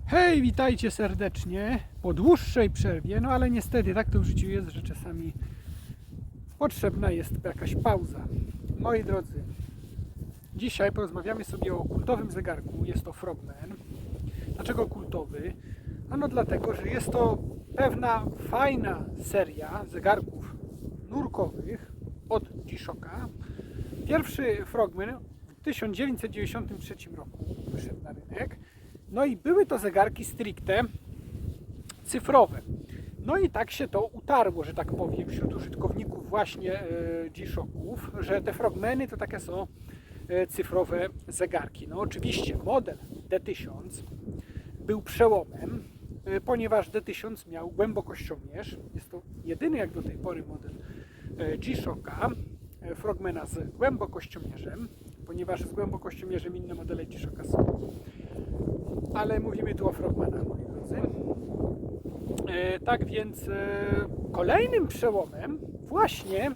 Hej, witajcie serdecznie po dłuższej przerwie, no ale niestety tak to w życiu jest, że czasami potrzebna jest jakaś pauza. Moi drodzy, dzisiaj porozmawiamy sobie o kultowym zegarku, jest to Frogman. Dlaczego kultowy? Ano dlatego, że jest to pewna fajna seria zegarków nurkowych od G-Shocka. Pierwszy Frogman w 1993 roku wyszedł na rynek. No i były to zegarki stricte cyfrowe. No i tak się to utarło, że tak powiem, wśród użytkowników właśnie G-Shocków, że te Frogmany to takie są cyfrowe zegarki. No oczywiście model D1000 był przełomem, ponieważ D1000 miał głębokościomierz. Jest to jedyny jak do tej pory model G-Shocka, Frogmana z głębokościomierzem, ponieważ z głębokościomierzem inne modele G-Shocka są. Ale mówimy tu o Frogmanach, moi drodzy. Tak więc kolejnym przełomem właśnie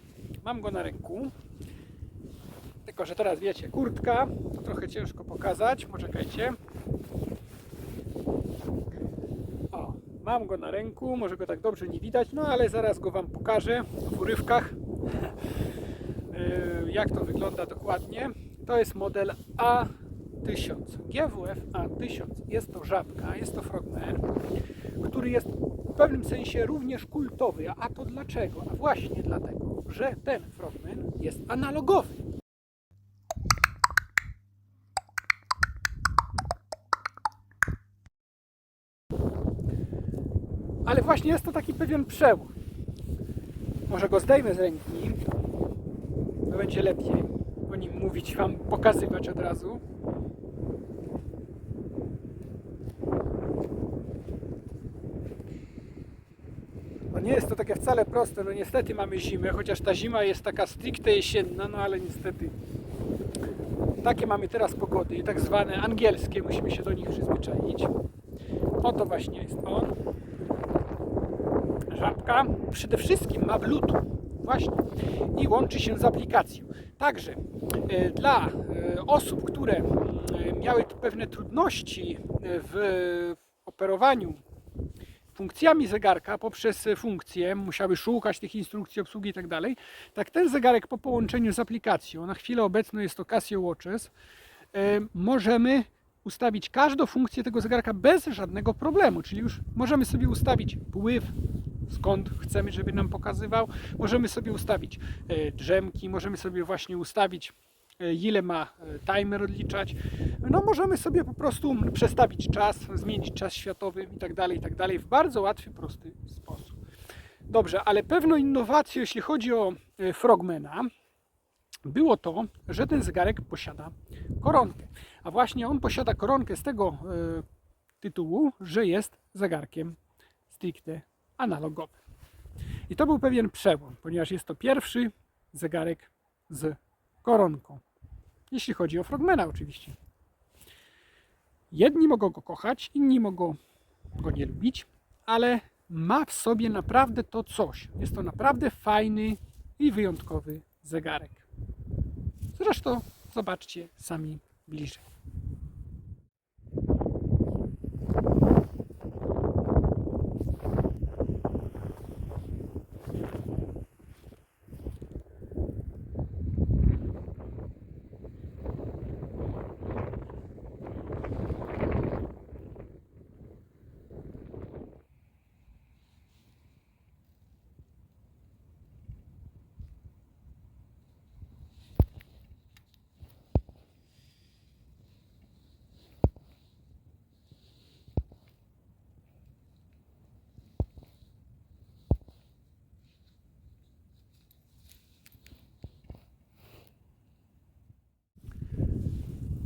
mam go na ręku. Tylko że teraz wiecie, kurtka, to trochę ciężko pokazać. Poczekajcie. O, mam go na ręku, może go tak dobrze nie widać, no ale zaraz go Wam pokażę w urywkach. Jak to wygląda dokładnie. To jest model A1000, GWF A1000. Jest to żabka, jest to Frogman, który jest w pewnym sensie również kultowy. A to dlaczego? A właśnie dlatego, że ten Frogman jest analogowy. Ale właśnie jest to taki pewien przełom. Może go zdejmę z ręki, to będzie lepiej o nim mówić, Wam pokazywać od razu. No nie jest to takie wcale proste, no niestety mamy zimę, chociaż ta zima jest taka stricte jesienna, no ale niestety takie mamy teraz pogody, tak zwane angielskie, musimy się do nich przyzwyczaić. Oto właśnie jest on. Żabka przede wszystkim ma Bluetooth, właśnie, i łączy się z aplikacją. Także dla osób, które miały pewne trudności w operowaniu funkcjami zegarka poprzez funkcje, musiały szukać tych instrukcji obsługi i tak dalej, tak ten zegarek po połączeniu z aplikacją, na chwilę obecną jest to Casio Watches, możemy ustawić każdą funkcję tego zegarka bez żadnego problemu, czyli już możemy sobie ustawić pływ, skąd chcemy, żeby nam pokazywał, możemy sobie ustawić drzemki, możemy sobie właśnie ustawić, ile ma timer odliczać. No możemy sobie po prostu przestawić czas, zmienić czas światowy i tak dalej w bardzo łatwy, prosty sposób. Dobrze, ale pewną innowacją, jeśli chodzi o Frogmana, było to, że ten zegarek posiada koronkę. A właśnie on posiada koronkę z tego tytułu, że jest zegarkiem stricte analogowym. I to był pewien przełom, ponieważ jest to pierwszy zegarek z koronką. Jeśli chodzi o Frogmana oczywiście. Jedni mogą go kochać, inni mogą go nie lubić, ale ma w sobie naprawdę to coś. Jest to naprawdę fajny i wyjątkowy zegarek. Zresztą zobaczcie sami bliżej.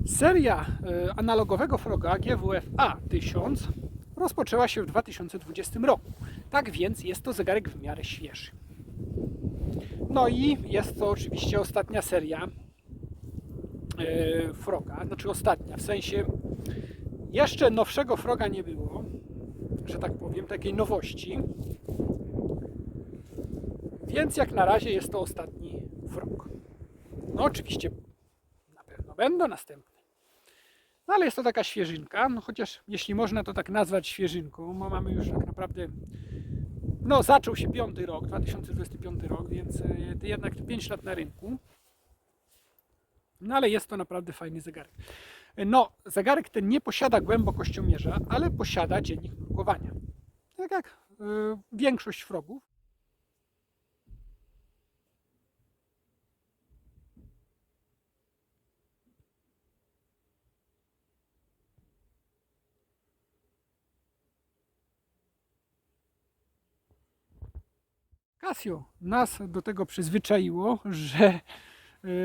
Seria analogowego Froga GWF A1000 rozpoczęła się w 2020 roku. Tak więc jest to zegarek w miarę świeży. No i jest to oczywiście ostatnia seria Froga, znaczy ostatnia, w sensie jeszcze nowszego Froga nie było, że tak powiem, takiej nowości. Więc jak na razie jest to ostatni Frog. No oczywiście na pewno będą następne. No ale jest to taka świeżynka, no chociaż jeśli można to tak nazwać świeżynką, bo mamy już tak naprawdę, no zaczął się 5. rok, 2025 rok, więc jednak 5 lat na rynku. No ale jest to naprawdę fajny zegarek. No, zegarek ten nie posiada głębokościomierza, ale posiada dziennik nurkowania. Tak jak większość frogów. Casio nas do tego przyzwyczaiło, że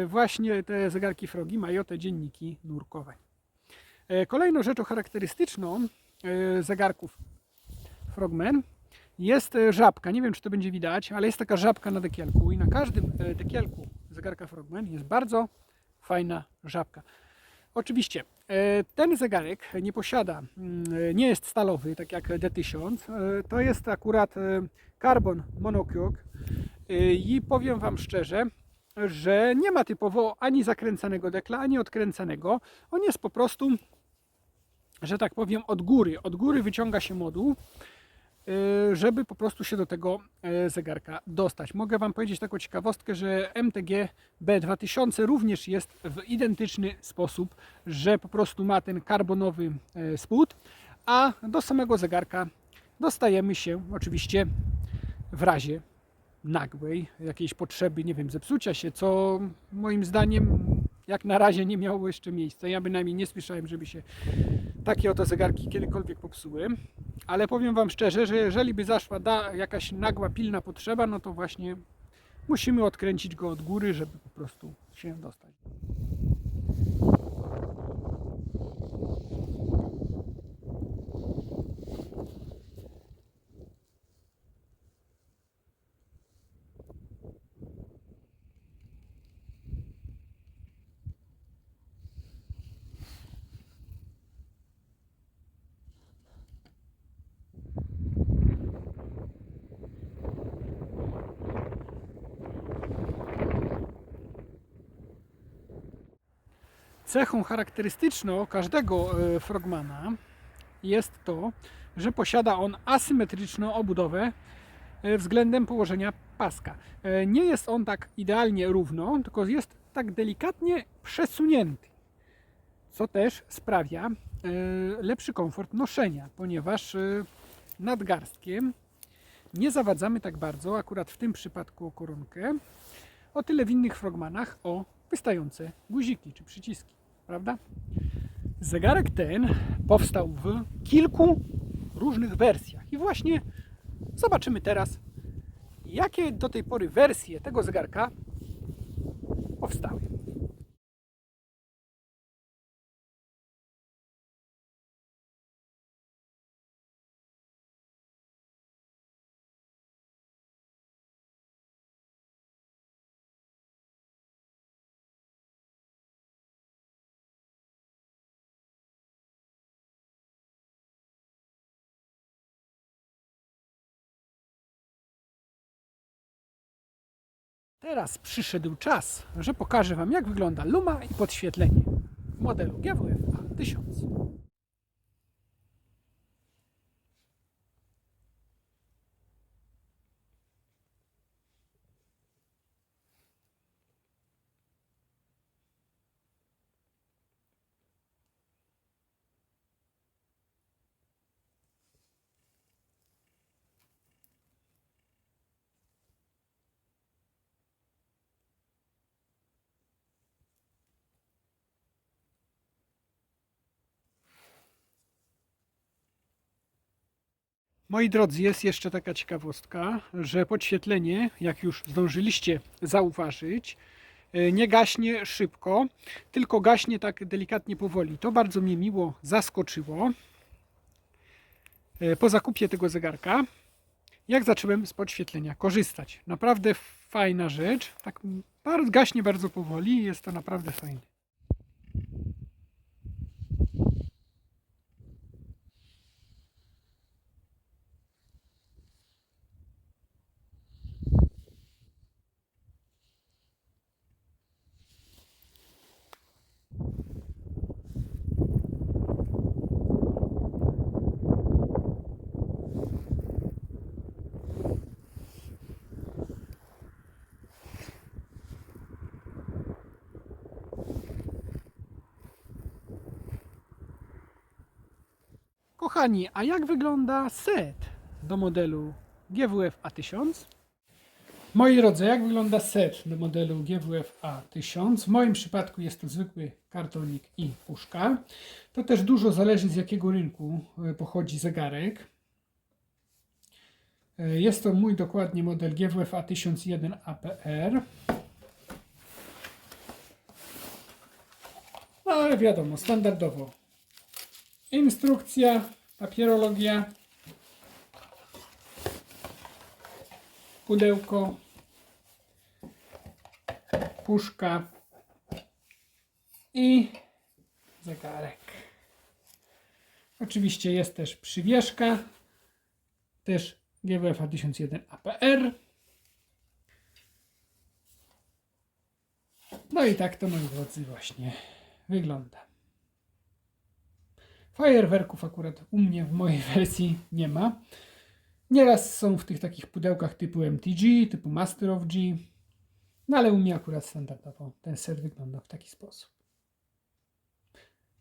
właśnie te zegarki Frogi mają te dzienniki nurkowań. Kolejną rzeczą charakterystyczną zegarków Frogman jest żabka. Nie wiem, czy to będzie widać, ale jest taka żabka na dekielku i na każdym dekielku zegarka Frogman jest bardzo fajna żabka. Oczywiście ten zegarek nie posiada, nie jest stalowy, tak jak D1000. To jest akurat carbon monocoque i powiem Wam szczerze, że nie ma typowo ani zakręcanego dekla, ani odkręcanego. On jest po prostu, że tak powiem, od góry wyciąga się moduł, żeby po prostu się do tego zegarka dostać. Mogę Wam powiedzieć taką ciekawostkę, że MTG B2000 również jest w identyczny sposób, że po prostu ma ten karbonowy spód, a do samego zegarka dostajemy się oczywiście w razie nagłej jakiejś potrzeby, nie wiem, zepsucia się, co moim zdaniem jak na razie nie miało jeszcze miejsca. Ja bynajmniej nie słyszałem, żeby się takie oto zegarki kiedykolwiek popsuły, ale powiem Wam szczerze, że jeżeli by zaszła jakaś nagła, pilna potrzeba, no to właśnie musimy odkręcić go od góry, żeby po prostu się dostać. Cechą charakterystyczną każdego Frogmana jest to, że posiada on asymetryczną obudowę względem położenia paska. Nie jest on tak idealnie równo, tylko jest tak delikatnie przesunięty, co też sprawia lepszy komfort noszenia, ponieważ nadgarstkiem nie zawadzamy tak bardzo, akurat w tym przypadku o koronkę, o tyle w innych Frogmanach o wystające guziki czy przyciski, prawda? Zegarek ten powstał w kilku różnych wersjach i właśnie zobaczymy teraz, jakie do tej pory wersje tego zegarka powstały. Teraz przyszedł czas, że pokażę Wam, jak wygląda luma i podświetlenie w modelu GWF A1000. Moi drodzy, jest jeszcze taka ciekawostka, że podświetlenie, jak już zdążyliście zauważyć, nie gaśnie szybko, tylko gaśnie tak delikatnie powoli. To bardzo mnie miło zaskoczyło po zakupie tego zegarka, jak zacząłem z podświetlenia korzystać. Naprawdę fajna rzecz, tak gaśnie bardzo powoli i jest to naprawdę fajne. Kochani, a jak wygląda set do modelu GWF A1000? Moi drodzy, jak wygląda set do modelu GWF A1000? W moim przypadku jest to zwykły kartonik i puszka. To też dużo zależy, z jakiego rynku pochodzi zegarek. Jest to mój dokładnie model GWF A1001 APR. No ale wiadomo, standardowo instrukcja, papierologia, pudełko, puszka i zegarek. Oczywiście jest też przywieszka, też GWF A1001 APR. No i tak to, moi drodzy, właśnie wygląda. Fajerwerków akurat u mnie w mojej wersji nie ma. Nieraz są w tych takich pudełkach typu MTG, typu Master of G. No ale u mnie akurat standardowo ten set wygląda w taki sposób.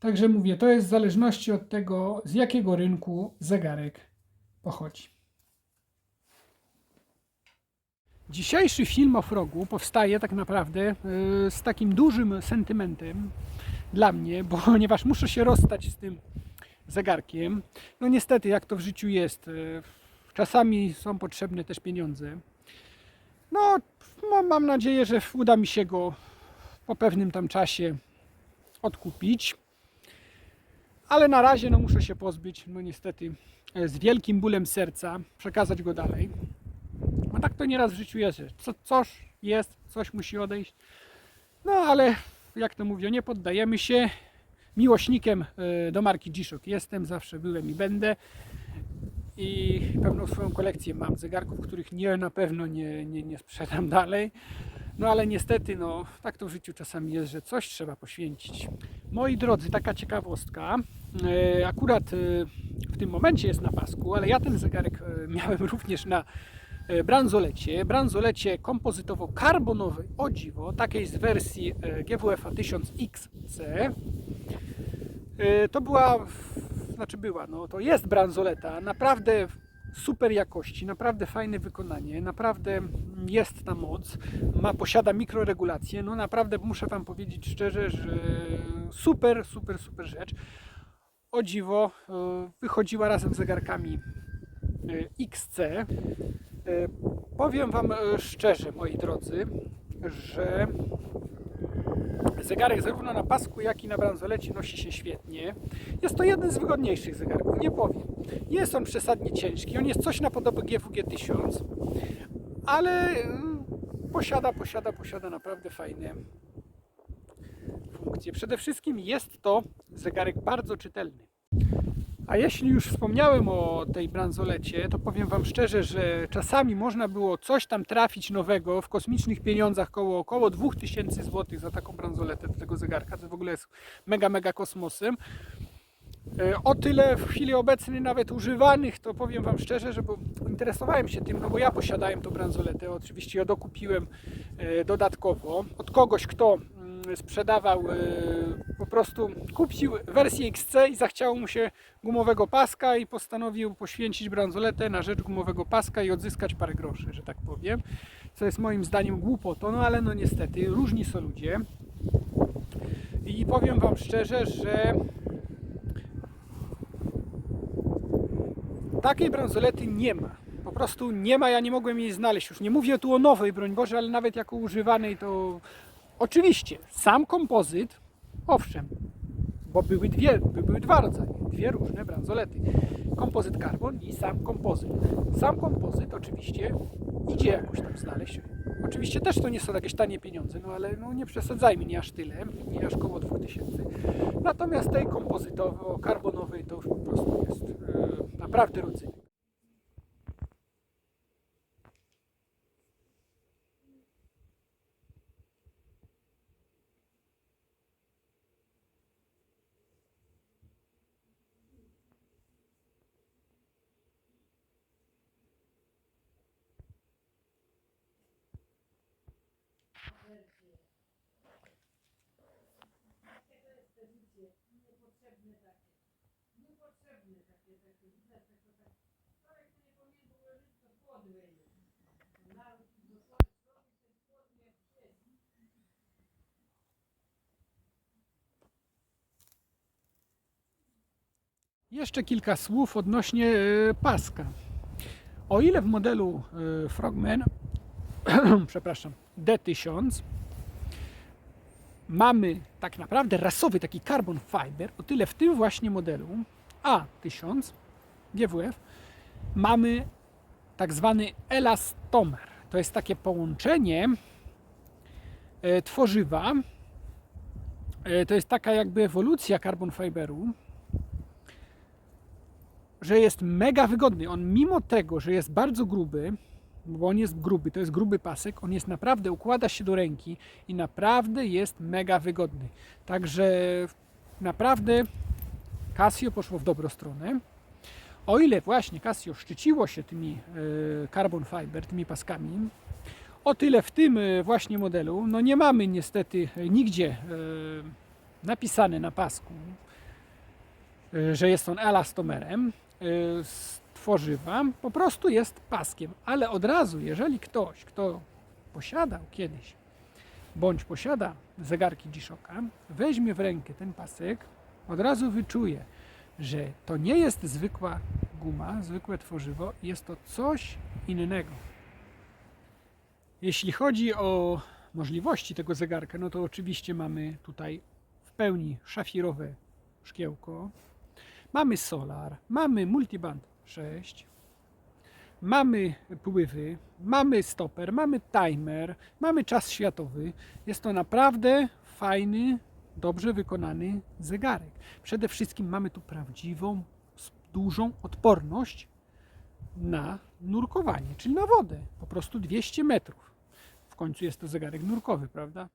Także mówię, to jest w zależności od tego, z jakiego rynku zegarek pochodzi. Dzisiejszy film o Frogu powstaje tak naprawdę z takim dużym sentymentem dla mnie, ponieważ muszę się rozstać z tym zegarkiem. No niestety, jak to w życiu jest, czasami są potrzebne też pieniądze. No, mam nadzieję, że uda mi się go po pewnym tam czasie odkupić. Ale na razie no, muszę się pozbyć, no niestety, z wielkim bólem serca, przekazać go dalej. A tak to nieraz w życiu jest, że coś jest, coś musi odejść. No ale jak to mówią, nie poddajemy się. Miłośnikiem do marki G-Shock jestem, zawsze byłem i będę. I pewną swoją kolekcję mam zegarków, których na pewno nie sprzedam dalej. No ale niestety, no tak to w życiu czasami jest, że coś trzeba poświęcić. Moi drodzy, taka ciekawostka. Akurat w tym momencie jest na pasku, ale ja ten zegarek miałem również na bransolecie kompozytowo-karbonowej, o dziwo, takiej z wersji GWF A1000XC. To to jest bransoleta, naprawdę super jakości, naprawdę fajne wykonanie, naprawdę jest ta moc, posiada mikroregulację, no naprawdę muszę Wam powiedzieć szczerze, że super rzecz. O dziwo, wychodziła razem z zegarkami XC. Powiem Wam szczerze, moi drodzy, że zegarek zarówno na pasku, jak i na bransolecie nosi się świetnie. Jest to jeden z wygodniejszych zegarków, nie powiem. Nie jest on przesadnie ciężki, on jest coś na podobę GWG 1000, ale posiada naprawdę fajne funkcje. Przede wszystkim jest to zegarek bardzo czytelny. A jeśli już wspomniałem o tej bransolecie, to powiem Wam szczerze, że czasami można było coś tam trafić nowego w kosmicznych pieniądzach, około 2000 zł za taką bransoletę do tego zegarka. To w ogóle jest mega kosmosem. O tyle w chwili obecnej nawet używanych, to powiem Wam szczerze, że interesowałem się tym, no bo ja posiadałem tą bransoletę, oczywiście ją dokupiłem dodatkowo od kogoś, kto sprzedawał, po prostu kupił wersję XC i zachciało mu się gumowego paska i postanowił poświęcić bransoletę na rzecz gumowego paska i odzyskać parę groszy, że tak powiem, co jest moim zdaniem głupotą, no ale no niestety różni są ludzie i powiem Wam szczerze, że takiej bransolety nie ma. Po prostu nie ma, ja nie mogłem jej znaleźć. Już nie mówię tu o nowej, broń Boże, ale nawet jako używanej to... Oczywiście, sam kompozyt, owszem, bo były dwa rodzaje, dwie różne bransolety. Kompozyt karbon i sam kompozyt. Sam kompozyt oczywiście idzie jakoś tam znaleźć. Oczywiście też to nie są jakieś tanie pieniądze, no ale no nie przesadzajmy, nie aż tyle, nie aż koło 2000. Natomiast tej kompozytowo-karbonowej to już po prostu jest naprawdę rodzynek. Jeszcze kilka słów odnośnie paska. O ile w modelu Frogman przepraszam, D1000 mamy tak naprawdę rasowy taki carbon fiber, o tyle w tym właśnie modelu A1000 GWF mamy tak zwany elastomer. To jest takie połączenie tworzywa, to jest taka jakby ewolucja carbon fiberu, że jest mega wygodny. On mimo tego, że jest bardzo gruby, bo on jest gruby, to jest gruby pasek, on jest naprawdę, układa się do ręki i naprawdę jest mega wygodny. Także naprawdę Casio poszło w dobrą stronę. O ile właśnie Casio szczyciło się tymi carbon fiber, tymi paskami, o tyle w tym właśnie modelu no nie mamy niestety nigdzie napisane na pasku, że jest on elastomerem z tworzywa, po prostu jest paskiem. Ale od razu, jeżeli ktoś, kto posiadał kiedyś, bądź posiada zegarki G-Shocka, weźmie w rękę ten pasek, od razu wyczuje, że to nie jest zwykła guma, zwykłe tworzywo, jest to coś innego. Jeśli chodzi o możliwości tego zegarka, no to oczywiście mamy tutaj w pełni szafirowe szkiełko, mamy solar, mamy multiband 6, mamy pływy, mamy stoper, mamy timer, mamy czas światowy. Jest to naprawdę fajny, dobrze wykonany zegarek. Przede wszystkim mamy tu prawdziwą, dużą odporność na nurkowanie, czyli na wodę. Po prostu 200 metrów. W końcu jest to zegarek nurkowy, prawda?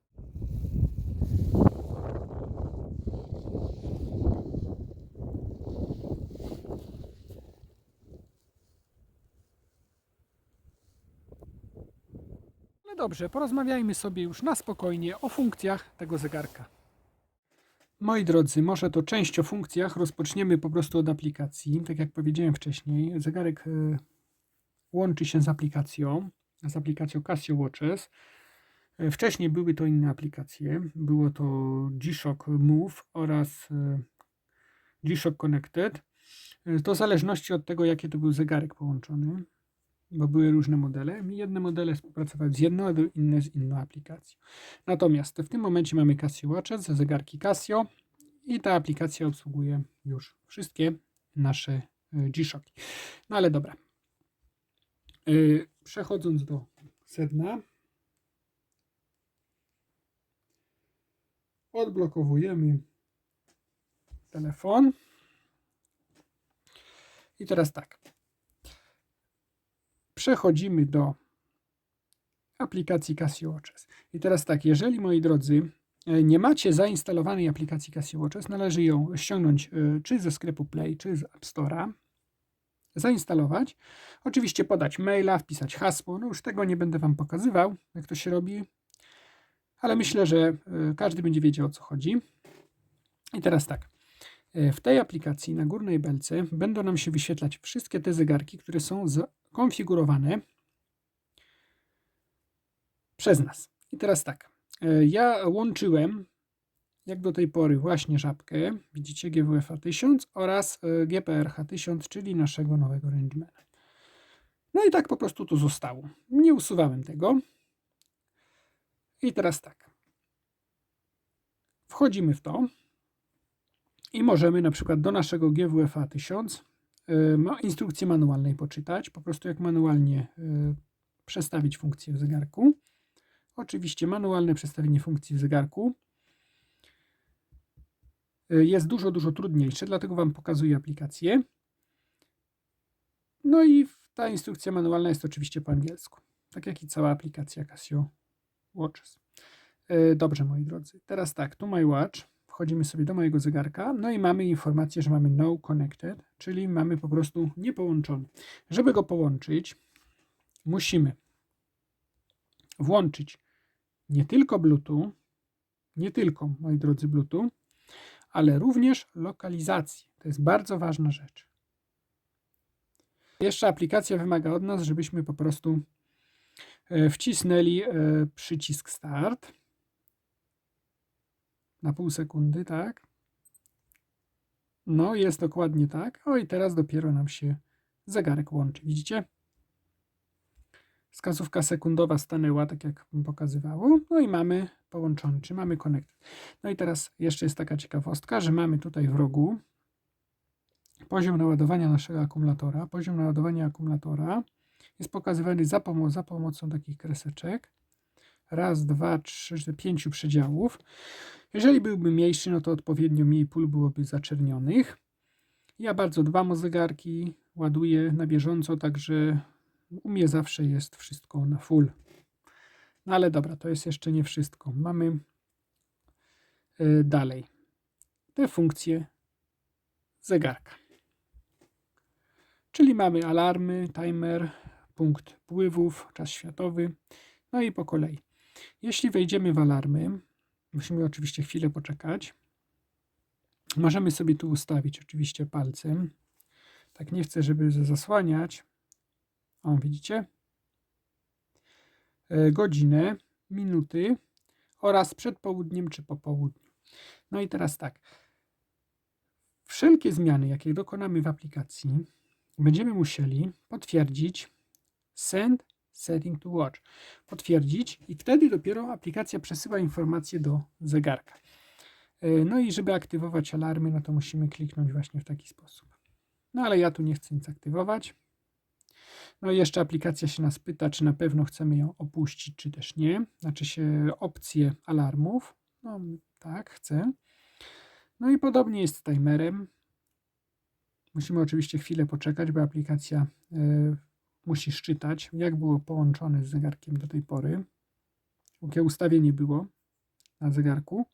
Ale dobrze, porozmawiajmy sobie już na spokojnie o funkcjach tego zegarka. Moi drodzy, może to część o funkcjach. Rozpoczniemy po prostu od aplikacji. Tak jak powiedziałem wcześniej, zegarek łączy się z aplikacją Casio Watches. Wcześniej były to inne aplikacje. Było to G-Shock Move oraz G-Shock Connected. To w zależności od tego, jaki to był zegarek połączony, bo były różne modele. Jedne modele współpracowały z jedną, a inne z inną aplikacją. Natomiast w tym momencie mamy Casio Watches, zegarki Casio i ta aplikacja obsługuje już wszystkie nasze G-Shocki. No ale dobra. Przechodząc do sedna, odblokowujemy telefon i teraz tak. Przechodzimy do aplikacji Casio Watches. I teraz tak, jeżeli moi drodzy nie macie zainstalowanej aplikacji Casio Watches, należy ją ściągnąć czy ze sklepu Play, czy z App Store'a, zainstalować. Oczywiście podać maila, wpisać hasło. No już tego nie będę Wam pokazywał, jak to się robi, ale myślę, że każdy będzie wiedział, o co chodzi. I teraz tak. W tej aplikacji na górnej belce będą nam się wyświetlać wszystkie te zegarki, które są skonfigurowane przez nas. I teraz tak. Ja łączyłem jak do tej pory właśnie żabkę, widzicie, GWF 1000 oraz GPRH 1000, czyli naszego nowego rangemana. No i tak po prostu to zostało. Nie usuwałem tego. I teraz tak. Wchodzimy w to i możemy na przykład do naszego GWF 1000 instrukcji manualnej poczytać, po prostu jak manualnie przestawić funkcję w zegarku. Oczywiście manualne przestawienie funkcji w zegarku jest dużo trudniejsze, dlatego Wam pokazuję aplikację. No i ta instrukcja manualna jest oczywiście po angielsku, tak jak i cała aplikacja Casio Watches. Dobrze, moi drodzy, teraz tak, to My Watch, wchodzimy sobie do mojego zegarka, no i mamy informację, że mamy No Connected, czyli mamy po prostu niepołączony. Żeby go połączyć, musimy włączyć nie tylko Bluetooth, moi drodzy, Bluetooth, ale również lokalizację. To jest bardzo ważna rzecz. Jeszcze aplikacja wymaga od nas, żebyśmy po prostu wcisnęli przycisk start na pół sekundy, tak? No, jest dokładnie tak. O, i teraz dopiero nam się zegarek łączy. Widzicie? Wskazówka sekundowa stanęła, tak jak pokazywało. No i mamy połączony, czy mamy konektor. No i teraz jeszcze jest taka ciekawostka, że mamy tutaj w rogu poziom naładowania naszego akumulatora. Poziom naładowania akumulatora jest pokazywany za pomocą takich kreseczek. Raz, dwa, trzy, 5 przedziałów. Jeżeli byłby mniejszy, no to odpowiednio mniej pól byłoby zaczernionych. Ja bardzo dbam o zegarki, ładuję na bieżąco, także u mnie zawsze jest wszystko na full. No ale dobra, to jest jeszcze nie wszystko. Mamy dalej te funkcje zegarka. Czyli mamy alarmy, timer, punkt wpływów, czas światowy, no i po kolei. Jeśli wejdziemy w alarmy, musimy oczywiście chwilę poczekać. Możemy sobie tu ustawić oczywiście palcem. Tak nie chcę, żeby zasłaniać. O, widzicie? Godzinę, minuty oraz przed południem czy po południu. No i teraz tak. Wszelkie zmiany, jakie dokonamy w aplikacji, będziemy musieli potwierdzić Send Setting to Watch. Potwierdzić i wtedy dopiero aplikacja przesyła informacje do zegarka. No i żeby aktywować alarmy, no to musimy kliknąć właśnie w taki sposób. No ale ja tu nie chcę nic aktywować. No i jeszcze aplikacja się nas pyta, czy na pewno chcemy ją opuścić, czy też nie. Znaczy się opcje alarmów. No tak, chcę. No i podobnie jest z timerem. Musimy oczywiście chwilę poczekać, bo aplikacja musi szczytać, jak było połączone z zegarkiem do tej pory. Jakie ustawienie było na zegarku.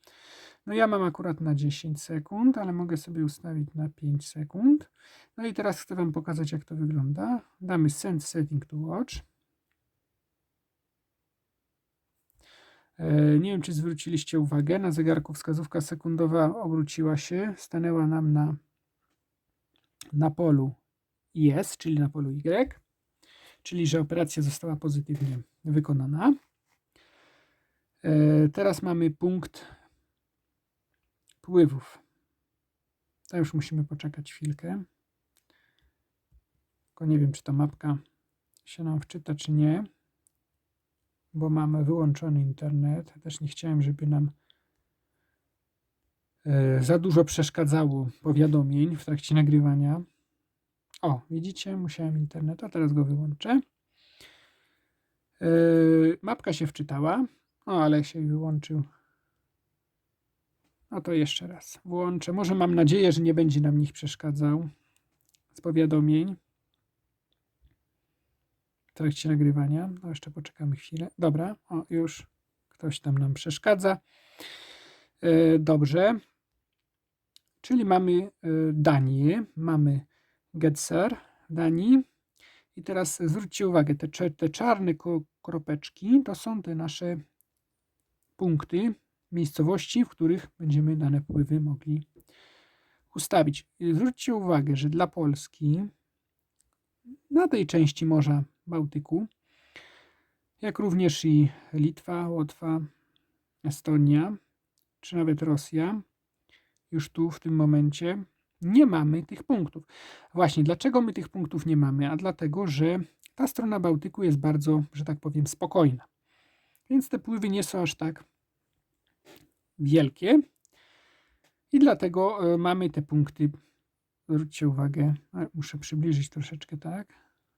No ja mam akurat na 10 sekund, ale mogę sobie ustawić na 5 sekund. No i teraz chcę Wam pokazać, jak to wygląda. Damy Send Setting to Watch. Nie wiem, czy zwróciliście uwagę, na zegarku wskazówka sekundowa obróciła się, stanęła nam na polu Yes, czyli na polu Y, czyli że operacja została pozytywnie wykonana. Teraz mamy punkt wpływów. To już musimy poczekać chwilkę. Tylko nie wiem, czy ta mapka się nam wczyta, czy nie, bo mamy wyłączony internet. Też nie chciałem, żeby nam za dużo przeszkadzało powiadomień w trakcie nagrywania. O, widzicie, musiałem internet, a teraz go wyłączę. Mapka się wczytała, ale się wyłączył. No to jeszcze raz włączę. Może mam nadzieję, że nie będzie nam nikt przeszkadzał z powiadomień w trakcie nagrywania. No jeszcze poczekamy chwilę. Dobra, o już ktoś tam nam przeszkadza. Dobrze. Czyli mamy Danię, mamy Getser Danii. I teraz zwróćcie uwagę, te czarne kropeczki to są te nasze punkty, miejscowości, w których będziemy dane wpływy mogli ustawić. Zwróćcie uwagę, że dla Polski na tej części Morza Bałtyku, jak również i Litwa, Łotwa, Estonia, czy nawet Rosja, już tu w tym momencie nie mamy tych punktów. Właśnie, dlaczego my tych punktów nie mamy? A dlatego, że ta strona Bałtyku jest bardzo, że tak powiem, spokojna. Więc te pływy nie są aż tak wielkie i dlatego mamy te punkty. Zwróćcie uwagę, muszę przybliżyć troszeczkę, tak,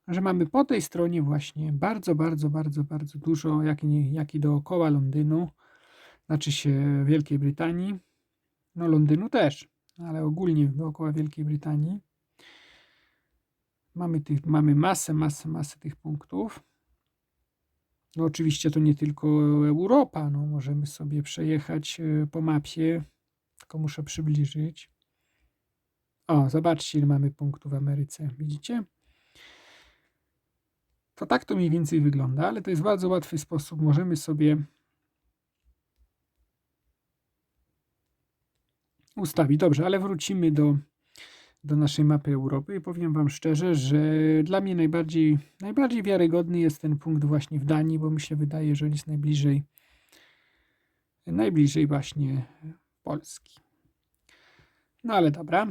że mamy po tej stronie właśnie bardzo dużo, jak i dookoła Londynu, znaczy się Wielkiej Brytanii, no Londynu też, ale ogólnie dookoła Wielkiej Brytanii mamy masę tych punktów. No oczywiście to nie tylko Europa, no możemy sobie przejechać po mapie, tylko muszę przybliżyć. O, zobaczcie, ile mamy punktów w Ameryce, widzicie? To tak to mniej więcej wygląda, ale to jest bardzo łatwy sposób. Możemy sobie ustawić. Dobrze, ale wrócimy do naszej mapy Europy. I powiem Wam szczerze, że dla mnie najbardziej wiarygodny jest ten punkt właśnie w Danii, bo mi się wydaje, że on jest najbliżej właśnie Polski. No ale dobra.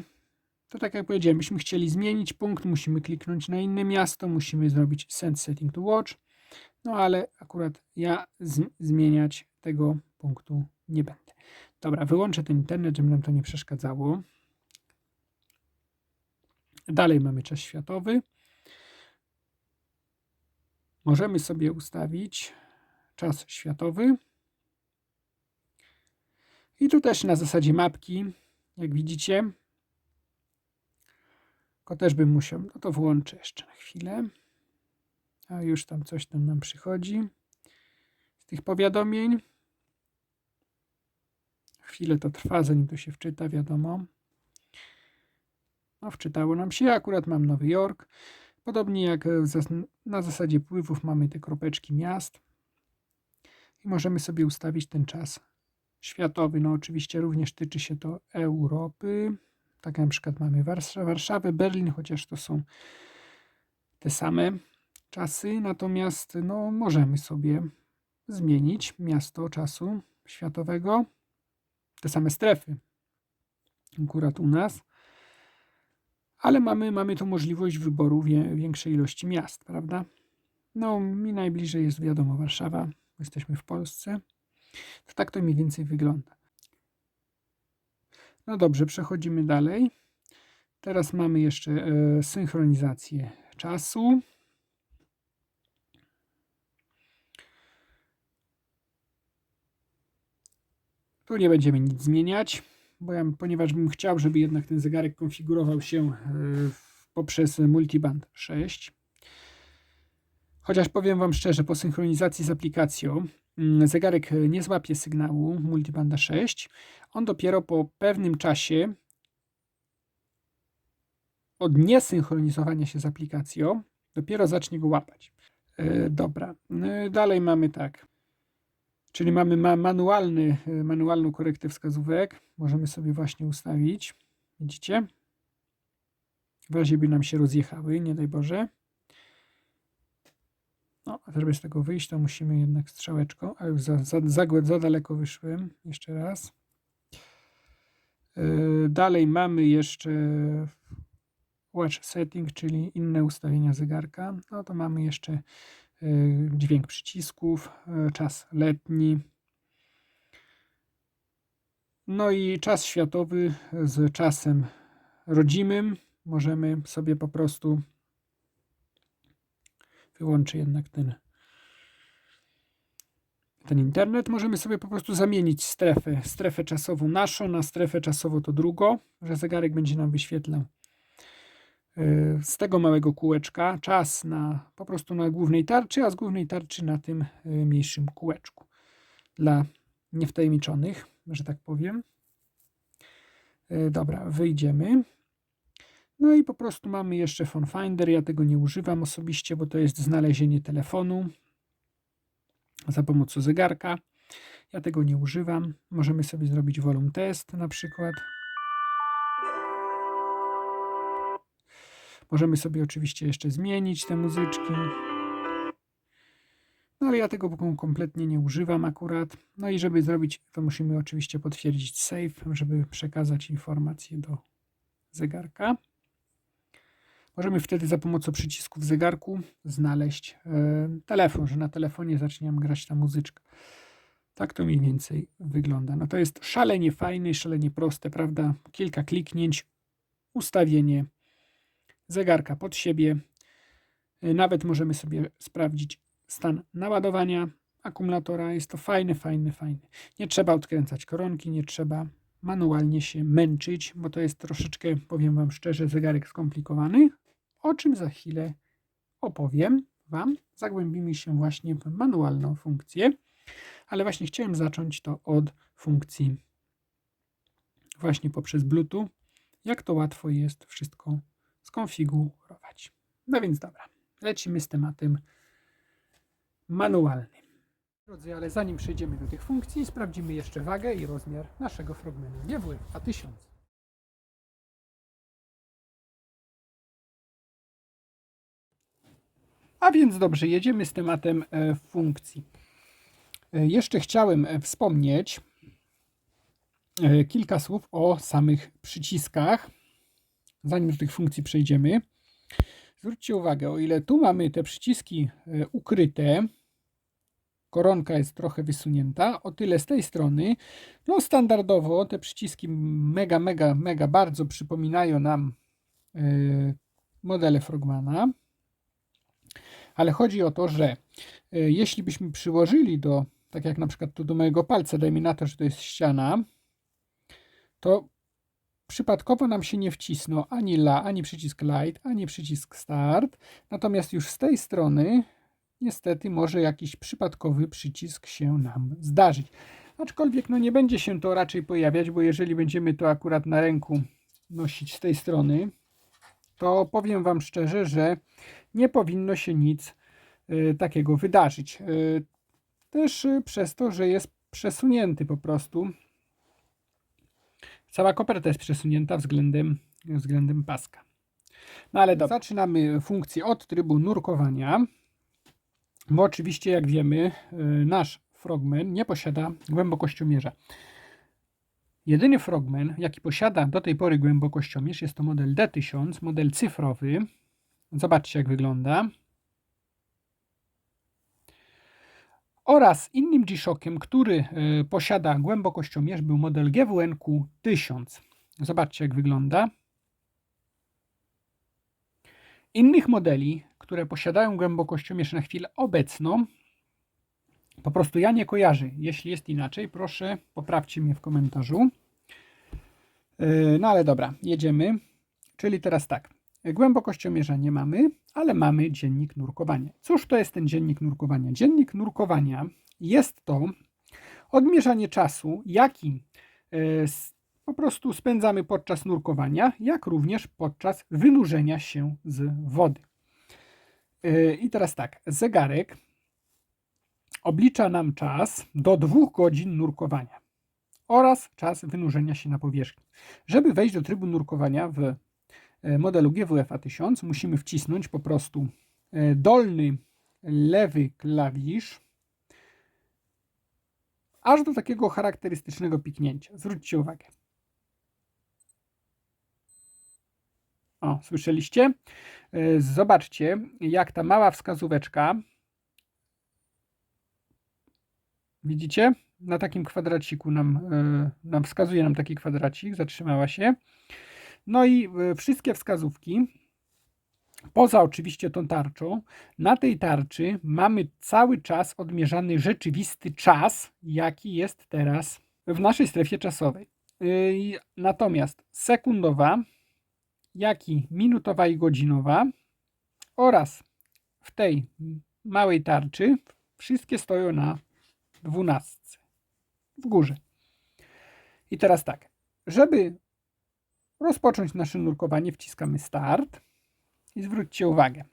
To tak jak powiedziałem, byśmy chcieli zmienić punkt, musimy kliknąć na inne miasto, musimy zrobić Send Setting to Watch. No ale akurat ja zmieniać tego punktu nie będę. Dobra, wyłączę ten internet, żeby nam to nie przeszkadzało. Dalej mamy czas światowy. Możemy sobie ustawić czas światowy. I tu też na zasadzie mapki, jak widzicie. Tylko też bym musiał, no to włączę jeszcze na chwilę. A już tam coś tam nam przychodzi z tych powiadomień. Chwilę to trwa, zanim to się wczyta, wiadomo. No, wczytało nam się. Ja akurat mam Nowy Jork. Podobnie jak na zasadzie pływów mamy te kropeczki miast. I możemy sobie ustawić ten czas światowy. No oczywiście również tyczy się to Europy. Tak jak na przykład mamy Warszawę, Berlin, chociaż to są te same czasy. Natomiast no, możemy sobie zmienić miasto czasu światowego. Te same strefy. Akurat u nas. Ale mamy tu możliwość wyboru większej ilości miast, prawda? No, mi najbliżej jest wiadomo Warszawa. Jesteśmy w Polsce. To tak to mniej więcej wygląda. No dobrze, przechodzimy dalej. Teraz mamy jeszcze synchronizację czasu. Tu nie będziemy nic zmieniać, ponieważ bym chciał, żeby jednak ten zegarek konfigurował się poprzez multiband 6. Chociaż powiem Wam szczerze, po synchronizacji z aplikacją zegarek nie złapie sygnału multibanda 6. On dopiero po pewnym czasie od niesynchronizowania się z aplikacją dopiero zacznie go łapać. Dobra, dalej mamy tak. Czyli mamy manualną korektę wskazówek. Możemy sobie właśnie ustawić. Widzicie? W razie by nam się rozjechały, nie daj Boże. No, a żeby z tego wyjść, to musimy jednak strzałeczką. A już za daleko wyszłem. Jeszcze raz. Dalej mamy jeszcze Watch Setting, czyli inne ustawienia zegarka. No to mamy jeszcze dźwięk przycisków, czas letni. No i czas światowy z czasem rodzimym. Możemy sobie po prostu wyłączyć jednak ten internet. Możemy sobie po prostu zamienić strefę czasową naszą na strefę czasową to drugą, że zegarek będzie nam wyświetlał z tego małego kółeczka czas po prostu na głównej tarczy, a z głównej tarczy na tym mniejszym kółeczku. Dla niewtajemniczonych, że tak powiem. Dobra, wyjdziemy. No i po prostu mamy jeszcze Phone Finder. Ja tego nie używam osobiście, bo to jest znalezienie telefonu za pomocą zegarka. Ja tego nie używam. Możemy sobie zrobić volume test na przykład. Możemy sobie oczywiście jeszcze zmienić te muzyczki. No ale ja tego kompletnie nie używam akurat. No i żeby zrobić, to musimy oczywiście potwierdzić save, żeby przekazać informację do zegarka. Możemy wtedy za pomocą przycisku w zegarku znaleźć telefon, że na telefonie zacznie nam grać ta muzyczka. Tak to mniej więcej wygląda. No to jest szalenie fajne, szalenie proste, prawda? Kilka kliknięć, ustawienie zegarka pod siebie. Nawet możemy sobie sprawdzić stan naładowania akumulatora. Jest to fajne. Nie trzeba odkręcać koronki, nie trzeba manualnie się męczyć, bo to jest troszeczkę, powiem Wam szczerze, zegarek skomplikowany, o czym za chwilę opowiem Wam. Zagłębimy się właśnie w manualną funkcję, ale właśnie chciałem zacząć to od funkcji właśnie poprzez Bluetooth, jak to łatwo jest wszystko skonfigurować. No więc dobra, lecimy z tematem manualnym. Drodzy, ale zanim przejdziemy do tych funkcji, sprawdzimy jeszcze wagę i rozmiar naszego frogmenu GW A1000. A więc dobrze, jedziemy z tematem funkcji. Jeszcze chciałem wspomnieć kilka słów o samych przyciskach, zanim do tych funkcji przejdziemy. Zwróćcie uwagę, o ile tu mamy te przyciski ukryte, koronka jest trochę wysunięta, o tyle z tej strony, no standardowo te przyciski mega bardzo przypominają nam modele Frogmana, ale chodzi o to, że jeśli byśmy przyłożyli do, tak jak na przykład tu do mojego palca, dajmy na to, że to jest ściana, to przypadkowo nam się nie wcisną ani przycisk Light, ani przycisk Start, natomiast już z tej strony niestety może jakiś przypadkowy przycisk się nam zdarzyć. Aczkolwiek no nie będzie się to raczej pojawiać, bo jeżeli będziemy to akurat na ręku nosić z tej strony, to powiem Wam szczerze, że nie powinno się nic takiego wydarzyć. Też przez to, że jest przesunięty po prostu. Cała koperta jest przesunięta względem paska. No ale dobra, zaczynamy funkcję od trybu nurkowania, bo oczywiście jak wiemy nasz Frogman nie posiada głębokościomierza. Jedyny Frogman, jaki posiada do tej pory głębokościomierz, jest to model D1000, model cyfrowy. Zobaczcie jak wygląda. Oraz innym G-Shockiem, który posiada głębokościomierz, był model GWN-Q 1000. Zobaczcie jak wygląda. Innych modeli, które posiadają głębokościomierz na chwilę obecną, po prostu ja nie kojarzę. Jeśli jest inaczej, proszę poprawcie mnie w komentarzu. No ale dobra, jedziemy. Czyli teraz tak, głębokościomierza nie mamy, ale mamy dziennik nurkowania. Cóż to jest ten dziennik nurkowania? Dziennik nurkowania jest to odmierzanie czasu, jaki po prostu spędzamy podczas nurkowania, jak również podczas wynurzenia się z wody. I teraz tak, zegarek oblicza nam czas do 2 godzin nurkowania oraz czas wynurzenia się na powierzchni. Żeby wejść do trybu nurkowania w modelu GWF 1000 musimy wcisnąć po prostu dolny lewy klawisz aż do takiego charakterystycznego piknięcia. Zwróćcie uwagę. O, słyszeliście? Zobaczcie, jak ta mała wskazóweczka, widzicie? Na takim kwadraciku nam wskazuje nam taki kwadracik, zatrzymała się. No i wszystkie wskazówki, poza oczywiście tą tarczą, na tej tarczy mamy cały czas odmierzany rzeczywisty czas, jaki jest teraz w naszej strefie czasowej. Natomiast sekundowa, jak i minutowa i godzinowa oraz w tej małej tarczy wszystkie stoją na 12 w górze. I teraz tak, żeby rozpocząć nasze nurkowanie, wciskamy Start i zwróćcie uwagę.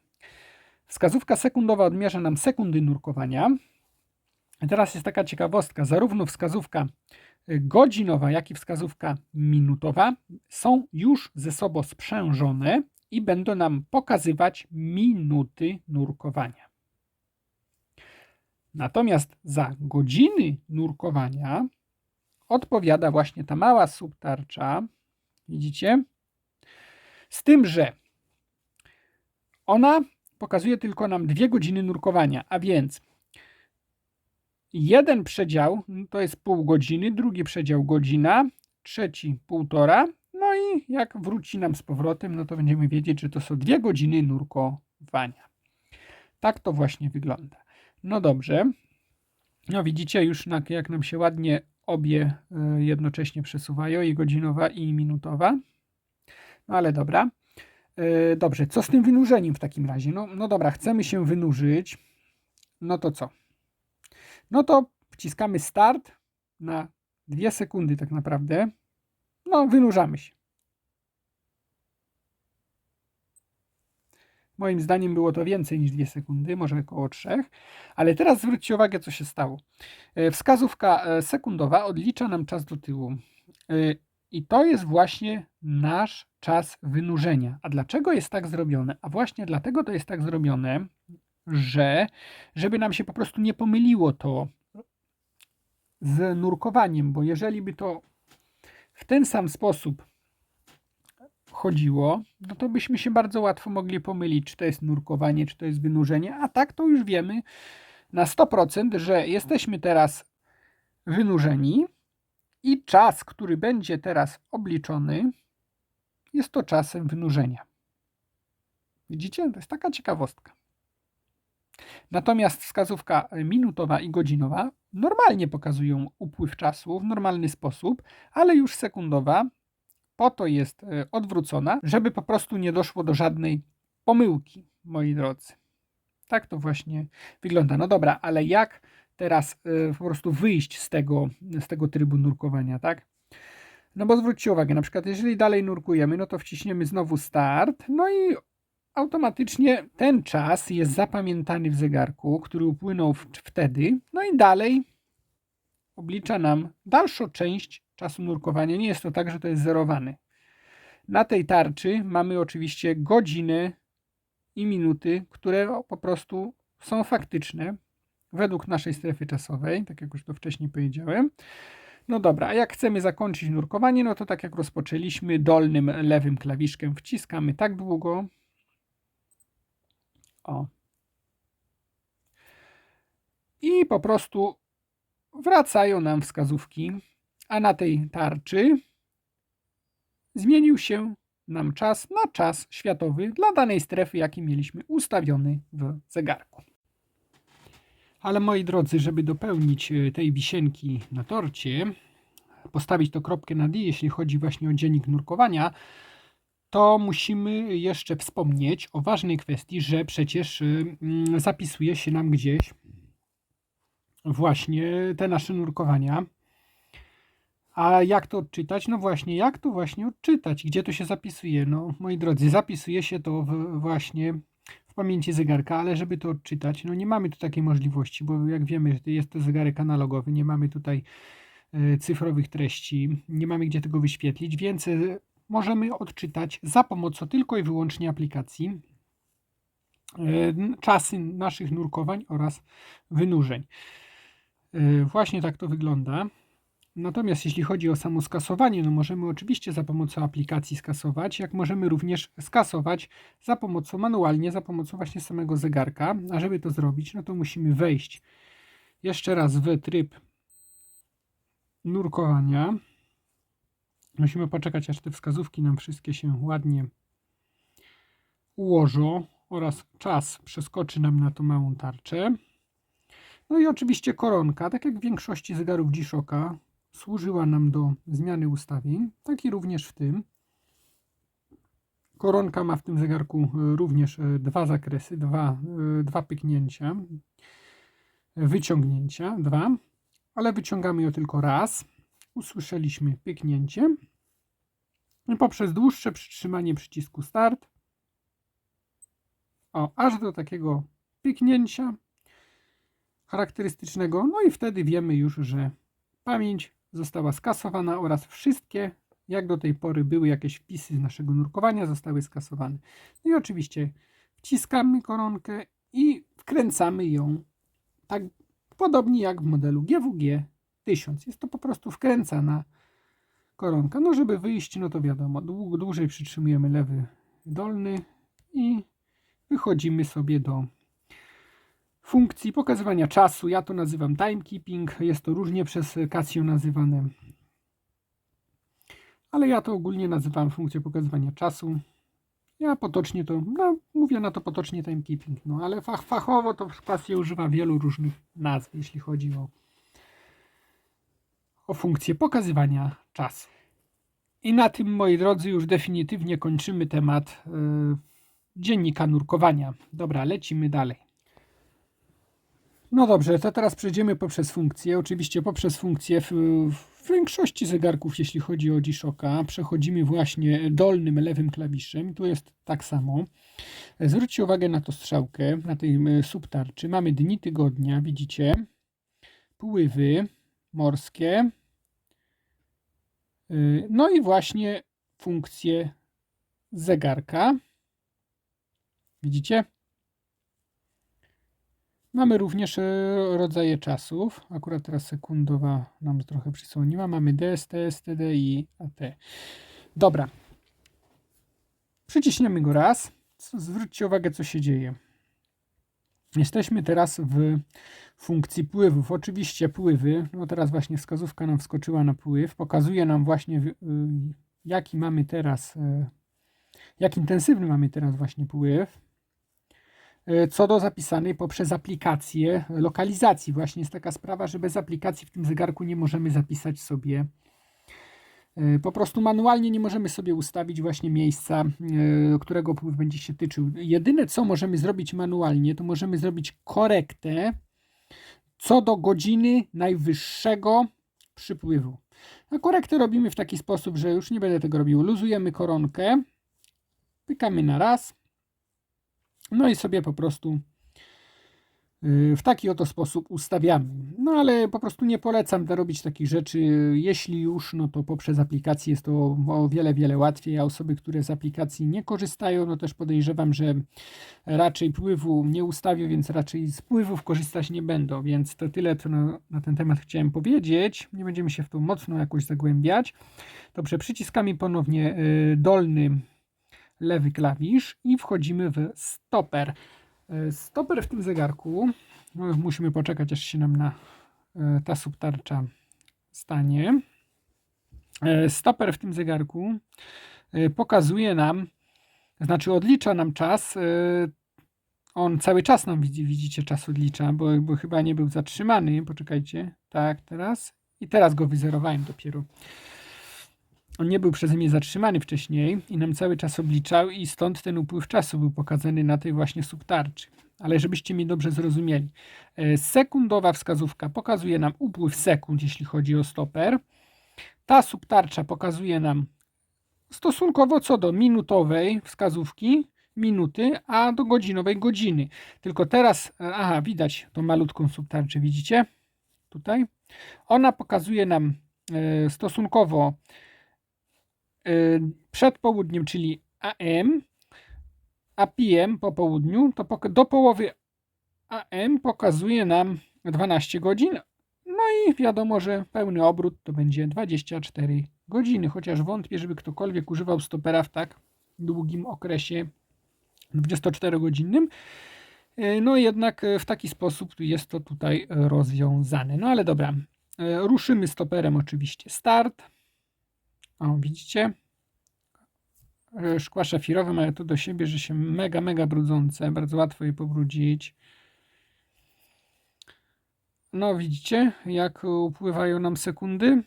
Wskazówka sekundowa odmierza nam sekundy nurkowania. Teraz jest taka ciekawostka, zarówno wskazówka godzinowa, jak i wskazówka minutowa są już ze sobą sprzężone i będą nam pokazywać minuty nurkowania. Natomiast za godziny nurkowania odpowiada właśnie ta mała subtarcza, widzicie? Z tym, że ona pokazuje tylko nam 2 godziny nurkowania, a więc jeden przedział to jest pół godziny, drugi przedział godzina, trzeci 1,5. No i jak wróci nam z powrotem, no to będziemy wiedzieć, że to są 2 godziny nurkowania. Tak to właśnie wygląda. No dobrze. No widzicie już jak nam się ładnie obie jednocześnie przesuwają, i godzinowa i minutowa. No ale dobra. Dobrze, co z tym wynurzeniem w takim razie? No dobra, chcemy się wynurzyć. No to co? No to wciskamy Start na 2 sekundy tak naprawdę. No, wynurzamy się. Moim zdaniem było to więcej niż 2 sekundy, może około 3. Ale teraz zwróćcie uwagę, co się stało. Wskazówka sekundowa odlicza nam czas do tyłu. I to jest właśnie nasz czas wynurzenia. A dlaczego jest tak zrobione? A właśnie dlatego to jest tak zrobione, że żeby nam się po prostu nie pomyliło to z nurkowaniem, bo jeżeli by to w ten sam sposób chodziło, no to byśmy się bardzo łatwo mogli pomylić, czy to jest nurkowanie, czy to jest wynurzenie, a tak to już wiemy na 100%, że jesteśmy teraz wynurzeni i czas, który będzie teraz obliczony, jest to czasem wynurzenia. Widzicie? To jest taka ciekawostka. Natomiast wskazówka minutowa i godzinowa normalnie pokazują upływ czasu w normalny sposób, ale już sekundowa po to jest odwrócona, żeby po prostu nie doszło do żadnej pomyłki, moi drodzy. Tak to właśnie wygląda. No dobra, ale jak teraz po prostu wyjść z tego trybu nurkowania, tak? No bo zwróćcie uwagę, na przykład jeżeli dalej nurkujemy, no to wciśniemy znowu start, no i automatycznie ten czas jest zapamiętany w zegarku, który upłynął wtedy, no i dalej oblicza nam dalszą część czasu nurkowania. Nie jest to tak, że to jest zerowany. Na tej tarczy mamy oczywiście godziny i minuty, które po prostu są faktyczne według naszej strefy czasowej, tak jak już to wcześniej powiedziałem. No dobra, a jak chcemy zakończyć nurkowanie, no to tak jak rozpoczęliśmy, dolnym lewym klawiszkiem wciskamy tak długo. O. I po prostu wracają nam wskazówki, a na tej tarczy zmienił się nam czas na czas światowy dla danej strefy, jaki mieliśmy ustawiony w zegarku. Ale moi drodzy, żeby dopełnić tej wisienki na torcie, postawić to kropkę nad i, jeśli chodzi właśnie o dziennik nurkowania, to musimy jeszcze wspomnieć o ważnej kwestii, że przecież zapisuje się nam gdzieś właśnie te nasze nurkowania. A jak to odczytać? No właśnie, jak to właśnie odczytać? Gdzie to się zapisuje? No moi drodzy, zapisuje się to właśnie w pamięci zegarka, ale żeby to odczytać, no nie mamy tu takiej możliwości, bo jak wiemy, jest to zegarek analogowy, nie mamy tutaj cyfrowych treści, nie mamy gdzie tego wyświetlić, więc możemy odczytać za pomocą tylko i wyłącznie aplikacji czasy naszych nurkowań oraz wynurzeń. Właśnie tak to wygląda. Natomiast jeśli chodzi o samo skasowanie, no możemy oczywiście za pomocą aplikacji skasować, jak możemy również skasować manualnie, za pomocą właśnie samego zegarka. A żeby to zrobić, no to musimy wejść jeszcze raz w tryb nurkowania. Musimy poczekać, aż te wskazówki nam wszystkie się ładnie ułożą oraz czas przeskoczy nam na tą małą tarczę. No i oczywiście koronka, tak jak w większości zegarów G-Shocka, służyła nam do zmiany ustawień, tak i również w tym. Koronka ma w tym zegarku również dwa zakresy, dwa pyknięcia, wyciągnięcia, ale wyciągamy ją tylko raz. Usłyszeliśmy pyknięcie i poprzez dłuższe przytrzymanie przycisku start, aż do takiego pyknięcia charakterystycznego, no i wtedy wiemy już, że pamięć została skasowana oraz wszystkie, jak do tej pory były jakieś wpisy z naszego nurkowania, zostały skasowane. No i oczywiście wciskamy koronkę i wkręcamy ją tak podobnie jak w modelu GWG 1000. Jest to po prostu wkręcana koronka. No żeby wyjść, no to wiadomo, dłużej przytrzymujemy lewy dolny i wychodzimy sobie do funkcji pokazywania czasu. Ja to nazywam timekeeping, jest to różnie przez Casio nazywane, ale ja to ogólnie nazywam funkcję pokazywania czasu. Ja potocznie to, mówię na to potocznie timekeeping, ale fachowo to Casio używa wielu różnych nazw, jeśli chodzi o funkcję pokazywania czasu. I na tym, moi drodzy, już definitywnie kończymy temat dziennika nurkowania. Dobra, lecimy dalej. No dobrze, to teraz przejdziemy poprzez funkcję. Oczywiście poprzez funkcję w większości zegarków, jeśli chodzi o G-Shocka, przechodzimy właśnie dolnym lewym klawiszem. Tu jest tak samo. Zwróćcie uwagę na tą strzałkę, na tej subtarczy. Mamy dni tygodnia, widzicie? Pływy morskie. No i właśnie funkcję zegarka. Widzicie? Mamy również rodzaje czasów. Akurat teraz sekundowa nam trochę przysłoniła. Mamy DST, STD i AT. Dobra. Przyciśniemy go raz. Zwróćcie uwagę, co się dzieje. Jesteśmy teraz w funkcji pływów. Oczywiście pływy, no teraz właśnie wskazówka nam wskoczyła na pływ. Pokazuje nam właśnie jaki mamy teraz, jak intensywny mamy teraz właśnie pływ. Co do zapisanej poprzez aplikację lokalizacji. Właśnie jest taka sprawa, że bez aplikacji w tym zegarku nie możemy zapisać sobie. Po prostu manualnie nie możemy sobie ustawić właśnie miejsca, którego pływ będzie się tyczył. Jedyne co możemy zrobić manualnie, to możemy zrobić korektę co do godziny najwyższego przypływu. A korektę robimy w taki sposób, że już nie będę tego robił. Luzujemy koronkę, pykamy na raz, no i sobie po prostu w taki oto sposób ustawiamy. No ale po prostu nie polecam robić takich rzeczy. Jeśli już, no to poprzez aplikację jest to o wiele, wiele łatwiej, a osoby, które z aplikacji nie korzystają, no też podejrzewam, że raczej pływu nie ustawią, więc raczej z pływów korzystać nie będą. Więc to tyle, co na ten temat chciałem powiedzieć. Nie będziemy się w to mocno jakoś zagłębiać. Dobrze, przyciskamy ponownie dolny lewy klawisz i wchodzimy w stoper. Stoper w tym zegarku, no musimy poczekać, aż się nam ta subtarcza stanie. Stoper w tym zegarku pokazuje nam, znaczy odlicza nam czas. On cały czas nam, widzicie, czas odlicza, bo chyba nie był zatrzymany. Poczekajcie, tak, teraz. I teraz go wyzerowałem dopiero. On nie był przeze mnie zatrzymany wcześniej i nam cały czas obliczał i stąd ten upływ czasu był pokazany na tej właśnie subtarczy. Ale żebyście mnie dobrze zrozumieli. Sekundowa wskazówka pokazuje nam upływ sekund, jeśli chodzi o stoper. Ta subtarcza pokazuje nam stosunkowo co do minutowej wskazówki, minuty, a do godzinowej godziny. Tylko teraz, widać tą malutką subtarczę, widzicie? Tutaj. Ona pokazuje nam stosunkowo przed południem, czyli AM, a PM po południu, to do połowy AM pokazuje nam 12 godzin. No i wiadomo, że pełny obrót to będzie 24 godziny, chociaż wątpię, żeby ktokolwiek używał stopera w tak długim okresie 24-godzinnym. No jednak w taki sposób jest to tutaj rozwiązane. No ale dobra, ruszymy stoperem oczywiście. Start. O, widzicie? Szkła szafirowe mają to do siebie, że się mega brudzące. Bardzo łatwo je pobrudzić. No widzicie, jak upływają nam sekundy.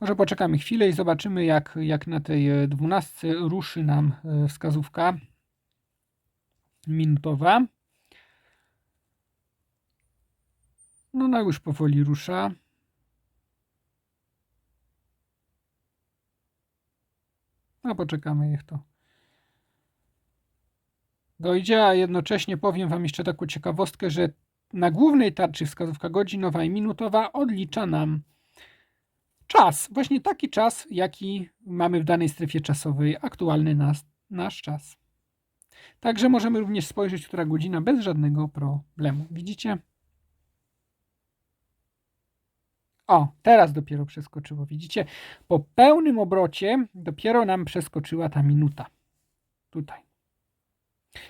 Może poczekamy chwilę i zobaczymy, jak na tej 12 ruszy nam wskazówka minutowa. No ona już powoli rusza. No poczekamy, niech to dojdzie, a jednocześnie powiem Wam jeszcze taką ciekawostkę, że na głównej tarczy wskazówka godzinowa i minutowa odlicza nam czas. Właśnie taki czas, jaki mamy w danej strefie czasowej, aktualny nasz czas. Także możemy również spojrzeć, która godzina bez żadnego problemu. Widzicie? O, teraz dopiero przeskoczyło. Widzicie? Po pełnym obrocie dopiero nam przeskoczyła ta minuta. Tutaj.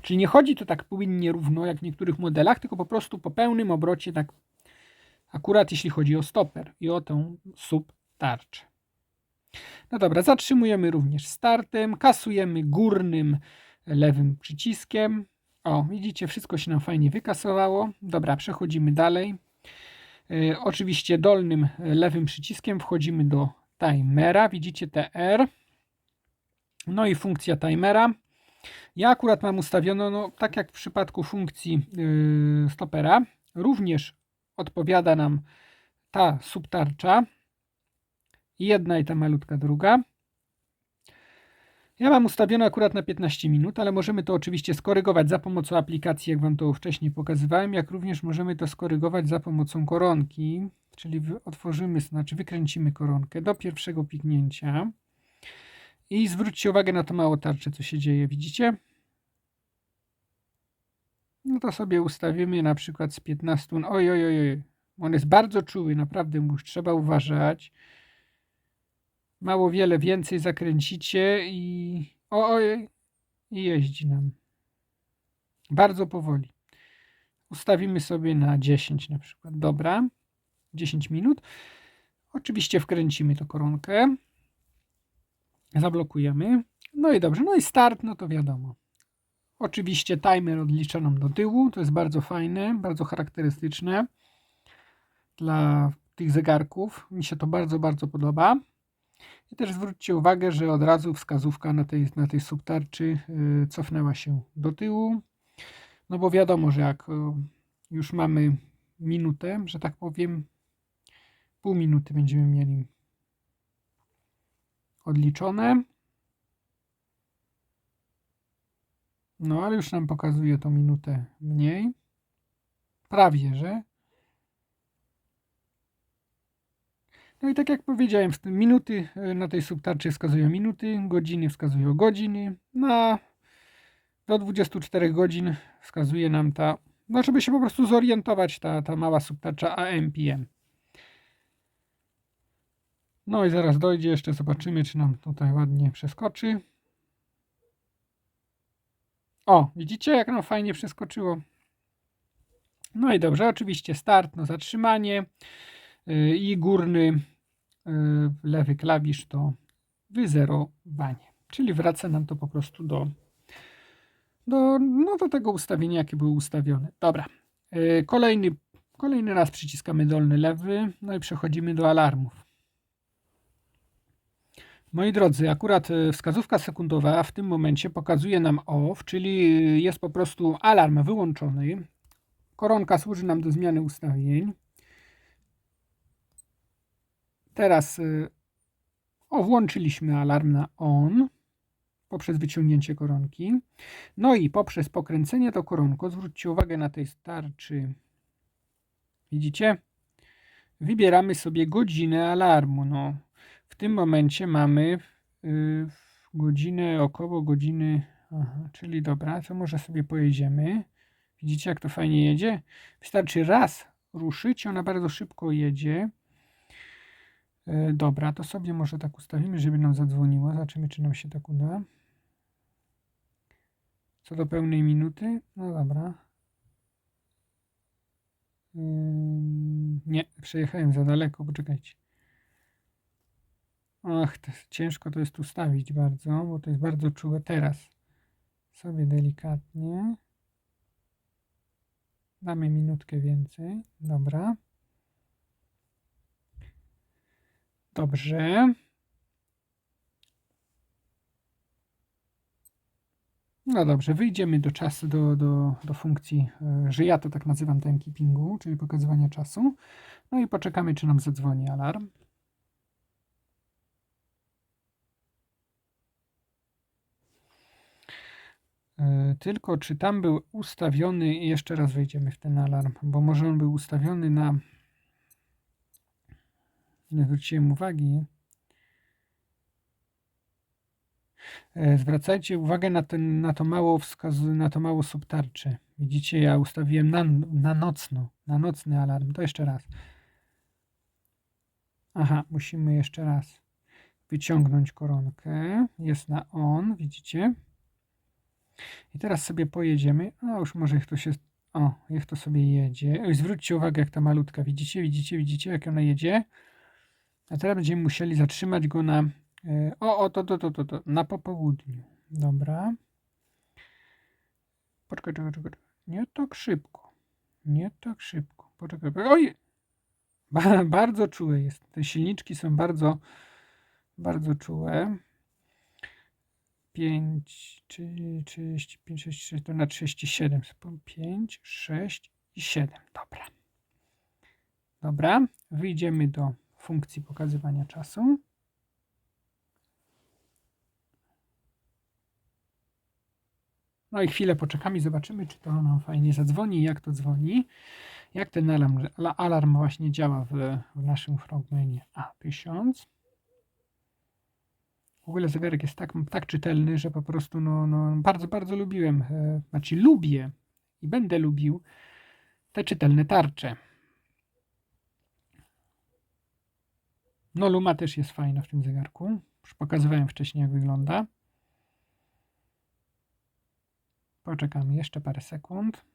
Czyli nie chodzi to tak płynnie równo jak w niektórych modelach, tylko po prostu po pełnym obrocie, tak akurat jeśli chodzi o stoper i o tę subtarczę. No dobra, zatrzymujemy również startem, kasujemy górnym lewym przyciskiem. O, widzicie, wszystko się nam fajnie wykasowało. Dobra, przechodzimy dalej. Oczywiście dolnym lewym przyciskiem wchodzimy do timera. Widzicie TR. No i funkcja timera. Ja akurat mam ustawiono, no, tak jak w przypadku funkcji stopera, również odpowiada nam ta subtarcza. Jedna i ta malutka druga. Ja mam ustawione akurat na 15 minut, ale możemy to oczywiście skorygować za pomocą aplikacji, jak Wam to wcześniej pokazywałem, jak również możemy to skorygować za pomocą koronki, czyli wykręcimy koronkę do pierwszego pignięcia i zwróćcie uwagę na to małą tarczę, co się dzieje, widzicie? no to sobie ustawimy na przykład z 15. Oj, oj, oj, oj. On jest bardzo czuły, naprawdę już trzeba uważać. Mało wiele więcej zakręcicie i oj, i jeździ nam. Bardzo powoli. Ustawimy sobie na 10 na przykład. Dobra. 10 minut. Oczywiście wkręcimy tą koronkę. Zablokujemy. No i dobrze. No i start, no to wiadomo. Oczywiście timer odlicza nam do tyłu. To jest bardzo fajne, bardzo charakterystyczne dla tych zegarków. Mi się to bardzo, bardzo podoba. I też zwróćcie uwagę, że od razu wskazówka na tej subtarczy cofnęła się do tyłu. No bo wiadomo, że jak już mamy minutę, że tak powiem, pół minuty będziemy mieli odliczone. No ale już nam pokazuje to minutę mniej. Prawie, że. No i tak jak powiedziałem, minuty na tej subtarczy wskazują minuty, godziny wskazują godziny. Do 24 godzin wskazuje nam no żeby się po prostu zorientować, ta mała subtarcza AM/PM. No i zaraz dojdzie, jeszcze zobaczymy, czy nam tutaj ładnie przeskoczy. O, widzicie, jak nam fajnie przeskoczyło. No i dobrze, oczywiście start, no zatrzymanie i górny lewy klawisz to wyzerowanie. Czyli wraca nam to po prostu do tego ustawienia, jakie było ustawione. Dobra, kolejny raz przyciskamy dolny lewy, no i przechodzimy do alarmów. Moi drodzy, akurat wskazówka sekundowa w tym momencie pokazuje nam OFF, czyli jest po prostu alarm wyłączony. Koronka służy nam do zmiany ustawień. Teraz włączyliśmy alarm na ON poprzez wyciągnięcie koronki. No i poprzez pokręcenie tą koronką, zwróćcie uwagę na tej tarczy. Widzicie? Wybieramy sobie godzinę alarmu. No, w tym momencie mamy godzinę, około godziny, czyli dobra, to może sobie pojedziemy. Widzicie, jak to fajnie jedzie? Wystarczy raz ruszyć, ona bardzo szybko jedzie. Dobra, to sobie może tak ustawimy, żeby nam zadzwoniło. Zobaczymy, czy nam się tak uda. Co do pełnej minuty. No dobra. Nie, przejechałem za daleko, poczekajcie. Ach, ciężko to jest ustawić bardzo, bo to jest bardzo czułe. Teraz sobie delikatnie. Damy minutkę więcej. Dobra. Dobrze. No dobrze, wyjdziemy do czasu, do funkcji, że ja to tak nazywam timekeepingu, czyli pokazywania czasu. No i poczekamy, czy nam zadzwoni alarm. Tylko czy tam był ustawiony, i jeszcze raz wejdziemy w ten alarm, bo może on był ustawiony na, nie zwróciłem uwagi. Zwracajcie uwagę na to mało na to mało subtarczę. Widzicie, ja ustawiłem na nocny alarm. To jeszcze raz. Aha, musimy jeszcze raz wyciągnąć koronkę. Jest na on, widzicie? I teraz sobie pojedziemy. O, już może niech to sobie jedzie. Oj, zwróćcie uwagę, jak ta malutka. Widzicie, jak ona jedzie? A teraz będziemy musieli zatrzymać go na na popołudniu. Dobra. Poczekaj. Nie tak szybko. Poczekaj. Oj! Bardzo czułe jest. Te silniczki są bardzo, bardzo czułe. 5, 35, 6, to na 37. 5, 6 i 7. Dobra. Wyjdziemy do funkcji pokazywania czasu. No i chwilę poczekamy i zobaczymy, czy to nam fajnie zadzwoni, jak to dzwoni. Jak ten alarm właśnie działa w naszym frogmanie A1000. W ogóle zegarek jest tak czytelny, że po prostu bardzo, bardzo lubiłem. Lubię i będę lubił te czytelne tarcze. No Luma też jest fajna w tym zegarku. Już pokazywałem wcześniej, jak wygląda. Poczekamy jeszcze parę sekund.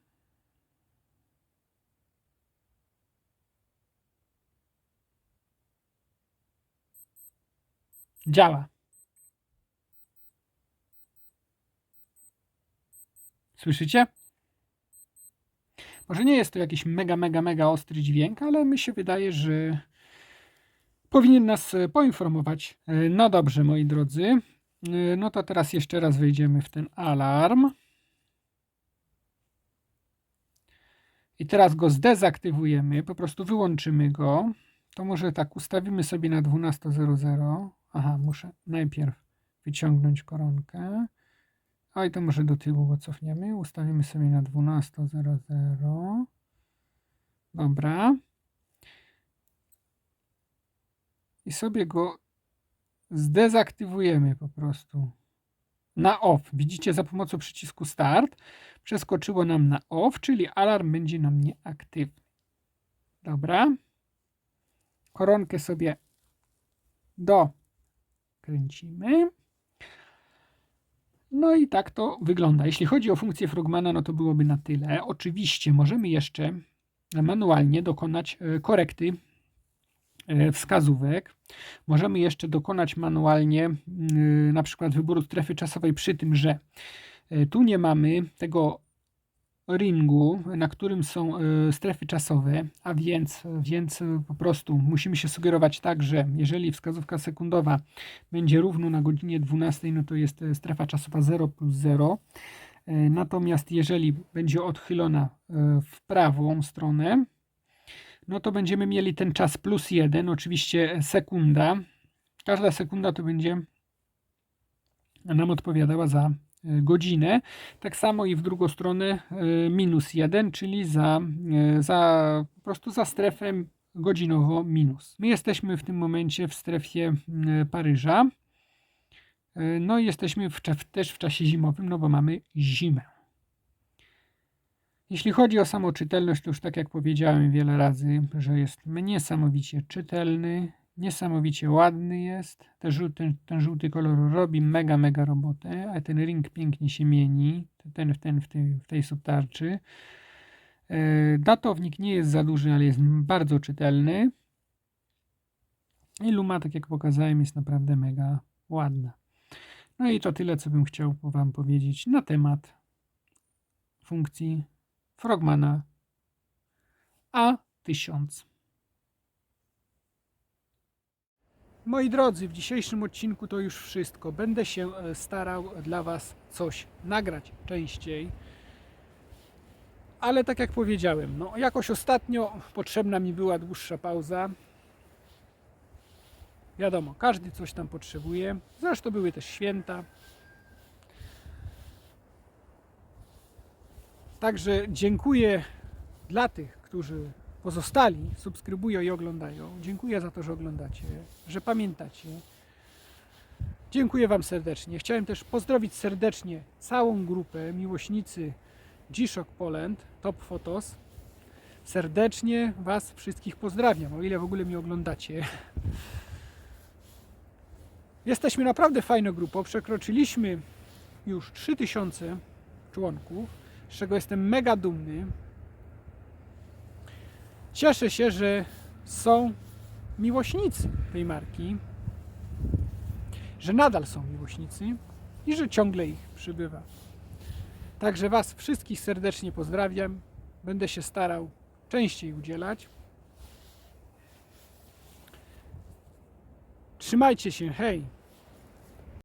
Działa. Słyszycie? Może nie jest to jakiś mega ostry dźwięk, ale mi się wydaje, że powinien nas poinformować. No dobrze, moi drodzy. No to teraz jeszcze raz wejdziemy w ten alarm. I teraz go zdezaktywujemy, po prostu wyłączymy go. To może tak, ustawimy sobie na 12:00. Aha, muszę najpierw wyciągnąć koronkę. A i to może do tyłu go cofniemy. Ustawimy sobie na 12:00. Dobra. I sobie go zdezaktywujemy po prostu na off. Widzicie, za pomocą przycisku start przeskoczyło nam na off, czyli alarm będzie nam nieaktywny. Dobra. Koronkę sobie dokręcimy. No i tak to wygląda. Jeśli chodzi o funkcję Frogmana, no to byłoby na tyle. Oczywiście możemy jeszcze manualnie dokonać korekty wskazówek. Możemy jeszcze dokonać manualnie na przykład wyboru strefy czasowej, przy tym, że tu nie mamy tego ringu, na którym są strefy czasowe, a więc po prostu musimy się sugerować tak, że jeżeli wskazówka sekundowa będzie równo na godzinie 12, no to jest strefa czasowa 0+0. Natomiast jeżeli będzie odchylona w prawą stronę, no to będziemy mieli ten czas +1, oczywiście sekunda. Każda sekunda to będzie nam odpowiadała za godzinę. Tak samo i w drugą stronę -1, czyli po prostu za strefę godzinowo minus. My jesteśmy w tym momencie w strefie Paryża. No i jesteśmy też w czasie zimowym, no bo mamy zimę. Jeśli chodzi o samą czytelność, to już tak jak powiedziałem wiele razy, że jest niesamowicie czytelny, niesamowicie ładny jest. Ten żółty kolor robi mega robotę, a ten ring pięknie się mieni, w tej subtarczy. Datownik nie jest za duży, ale jest bardzo czytelny. I Luma, tak jak pokazałem, jest naprawdę mega ładna. No i to tyle, co bym chciał Wam powiedzieć na temat funkcji Frogmana A1000. Moi drodzy, w dzisiejszym odcinku to już wszystko. Będę się starał dla Was coś nagrać częściej. Ale tak jak powiedziałem, no jakoś ostatnio potrzebna mi była dłuższa pauza. Wiadomo, każdy coś tam potrzebuje. Zresztą były też święta. Także dziękuję dla tych, którzy pozostali, subskrybują i oglądają. Dziękuję za to, że oglądacie, że pamiętacie. Dziękuję Wam serdecznie. Chciałem też pozdrowić serdecznie całą grupę miłośnicy G-Shock Poland, Top Photos. Serdecznie Was wszystkich pozdrawiam, o ile w ogóle mnie oglądacie. Jesteśmy naprawdę fajną grupą. Przekroczyliśmy już 3000 członków, z czego jestem mega dumny. Cieszę się, że są miłośnicy tej marki, że nadal są miłośnicy i że ciągle ich przybywa. Także Was wszystkich serdecznie pozdrawiam. Będę się starał częściej udzielać. Trzymajcie się, hej!